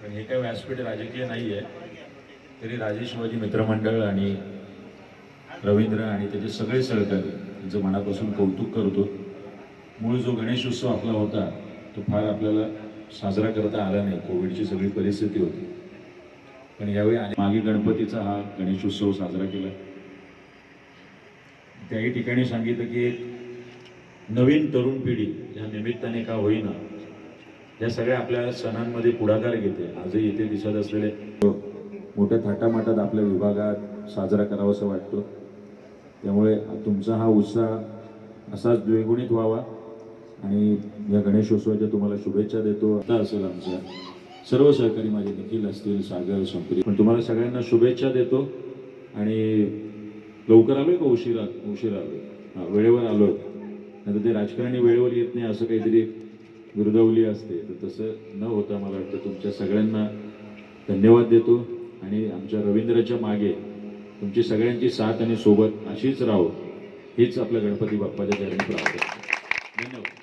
पण हे काही व्यासपीठ राजकीय नाही आहे, तरी राजे शिवाजी मित्रमंडळ आणि रवींद्र आणि त्याचे सगळे सहकारी यांचं मनापासून कौतुक करतो। मूळ जो गणेश उत्सव आपला होता तो फार आपल्याला साजरा करता आला नाही, कोविडची सगळी परिस्थिती होती। पण यावेळी मागे गणपतीचा हा गणेश उत्सव साजरा केला। त्याही ठिकाणी सांगितलं की एक नवीन तरुण पिढी या निमित्ताने का होईना या सगळ्या आपल्या सणांमध्ये पुढाकार घेते। आजही इथे दिसत असलेले मोठ्या थाटामाटात आपल्या विभागात साजरा करावासा वाटतो। त्यामुळे तुमचा हा उत्साह असाच द्विगुणित व्हावा आणि या गणेशोत्सवाच्या तुम्हाला शुभेच्छा देतो। आता असेल आमच्या सर्व सहकारी माझे निखिल असतील, सागर, संपरी, पण तुम्हाला सगळ्यांना शुभेच्छा देतो। आणि लवकर आलोय का उशिरा आलोय? हां, वेळेवर आलोय। नाही तर ते राजकारणी वेळेवर येत नाही असं काहीतरी विरोधावली असते, तर तसं न होता मला वाटतं तुमच्या सगळ्यांना धन्यवाद देतो। आणि आमच्या रवींद्रच्या मागे तुमची सगळ्यांची साथ आणि सोबत अशीच राहो हीच आपल्या गणपती बाप्पाच्या चरणी प्रार्थना। धन्यवाद।